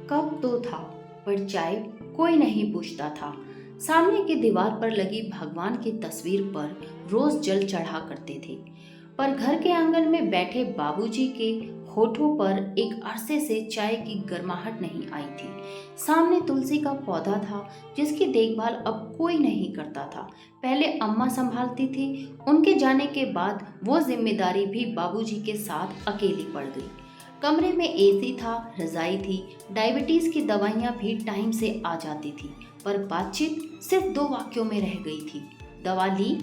Cup तो था, पर चाय कोई नहीं पूछता था। सामने की दीवार पर लगी भगवान की तस्वीर पर रोज जल चढ़ा करते थे, पर घर के आंगन में बैठे बाबूजी के होठों पर एक अरसे से चाय की गर्माहट नहीं आई थी। सामने तुलसी का पौधा था, जिसकी देखभाल अब कोई नहीं करता था। पहले अम्मा संभालती थी, उनके जाने के बाद वो जिम्मेदारी भी बाबूजी के साथ अकेली पड़ गई। कमरे में एसी था, रजाई थी, डायबिटीज की दवाइयाँ भी टाइम से आ जाती थी, पर बातचीत सिर्फ 2 वाक्यों में रह गई थी। दवा ली,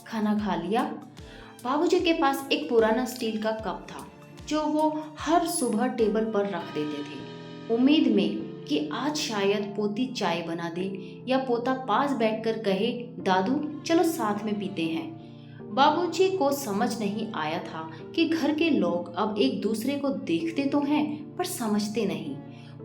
खाना खा लिया। बाबूजी के पास एक पुराना स्टील का कप था, जो वो हर सुबह टेबल पर रख देते थे, उम्मीद में कि आज शायद पोती चाय बना दे या पोता पास बैठकर कहे, दादू चलो साथ में पीते हैं। बाबूजी को समझ नहीं आया था कि घर के लोग अब एक दूसरे को देखते तो हैं, पर समझते नहीं।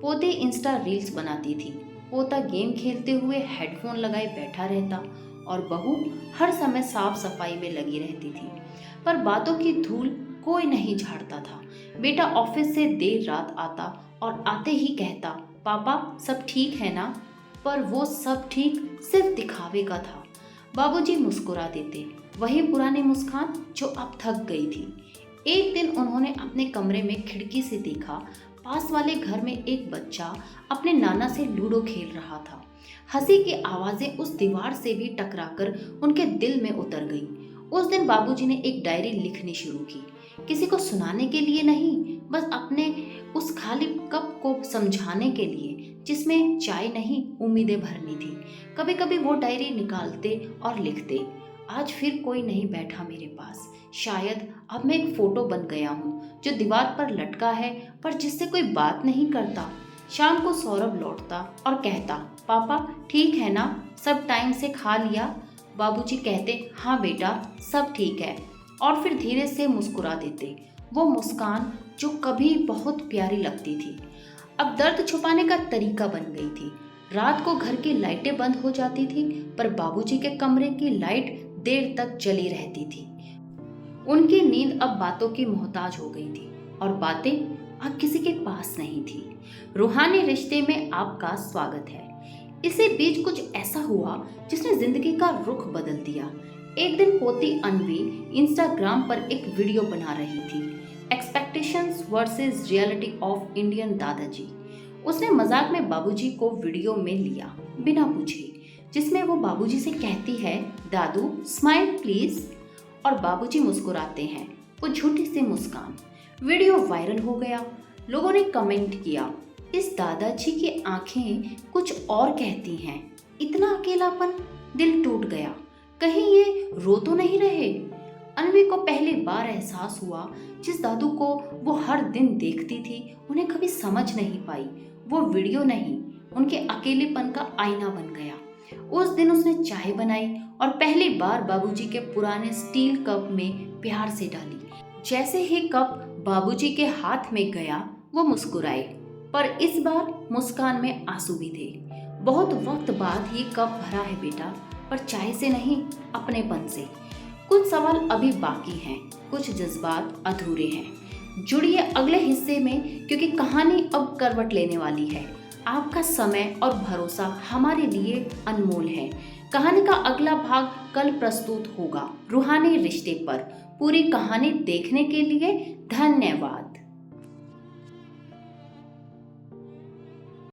पोते इंस्टा रील्स बनाती थी, पोता गेम खेलते हुए हेडफोन लगाए बैठा रहता, और बहू हर समय साफ सफाई में लगी रहती थी। पर बातों की धूल कोई नहीं झाड़ता था। बेटा ऑफिस से देर रात आता और आते ही कहता, पापा सब ठीक है ना? पर वो सब ठीक सिर्फ दिखावे का था। बाबूजी मुस्कुरा देते, वही पुरानी मुस्कान जो अब थक गई थी। एक दिन उन्होंने अपने कमरे में खिड़की से देखा, पास वाले घर में एक बच्चा अपने नाना से लूडो खेल रहा था। हंसी की आवाजें उस दीवार से भी टकराकर उनके दिल में उतर गई। उस दिन बाबूजी ने एक डायरी लिखनी शुरू की, किसी को सुनाने के लिए नहीं, बस अपने उस खाली कप को समझाने के लिए, जिसमें चाय नहीं उम्मीदें भरनी थी। कभी कभी वो डायरी निकालते और लिखते, आज फिर कोई नहीं बैठा मेरे पास, शायद अब मैं एक फोटो बन गया हूँ जो दीवार पर लटका है, पर जिससे कोई बात नहीं करता। शाम को सौरभ लौटता और कहता, पापा ठीक है ना, सब टाइम से खा लिया? बाबूजी कहते, हाँ बेटा सब ठीक है, और फिर धीरे से मुस्कुरा देते, वो मुस्कान जो कभी बहुत प्यारी लगती थी अब दर्द छुपाने का तरीका बन गई थी। रात को घर की लाइटें बंद हो जाती थी, पर बाबूजी के कमरे की लाइट देर तक जली रहती थी। उनकी नींद अब बातों की मोहताज हो गई थी, और बातें अब किसी के पास नहीं थी। रूहानी रिश्ते में आपका स्वागत है। इसी बीच कुछ ऐसा हुआ जिसने जिंदगी का रुख बदल दिया। एक दिन पोती अनवी इंस्टाग्राम पर एक वीडियो बना रही थी, expectations versus reality of Indian दादाजी। उसने मजाक में बाबूजी को वीडियो में लिया बिना पूछे, जिसमें वो बाबूजी से कहती है, दादू स्माइल प्लीज, और बाबूजी मुस्कुराते हैं, वो झूठी सी मुस्कान। वीडियो वायरल हो गया, लोगों ने कमेंट किया, इस दादाजी की आंखें कुछ और कहती हैं, इतना अकेलापन, दिल टूट गया, कहीं ये रो तो नहीं रहे? अनवी को पहली बार एहसास हुआ, जिस दादू को वो हर दिन देखती थी उन्हें कभी समझ नहीं पाई। वो वीडियो नहीं, उनके अकेलेपन का आईना बन गया। उस दिन उसने चाय बनाई और पहली बार बाबूजी के पुराने स्टील कप में प्यार से डाली। जैसे ही कप बाबूजी के हाथ में गया, वो मुस्कुराए, पर इस बार मुस्कान में आंसू भी थे। बहुत वक्त बाद ये कप भरा है बेटा, पर चाय से नहीं, अपनेपन से। कुछ सवाल अभी बाकी हैं, कुछ जज्बात अधूरे हैं। जुड़िए अगले हिस्से में, क्योंकि कहानी अब करवट लेने वाली है। आपका समय और भरोसा हमारे लिए अनमोल है। कहानी का अगला भाग कल प्रस्तुत होगा रूहानी रिश्ते पर। पूरी कहानी देखने के लिए धन्यवाद।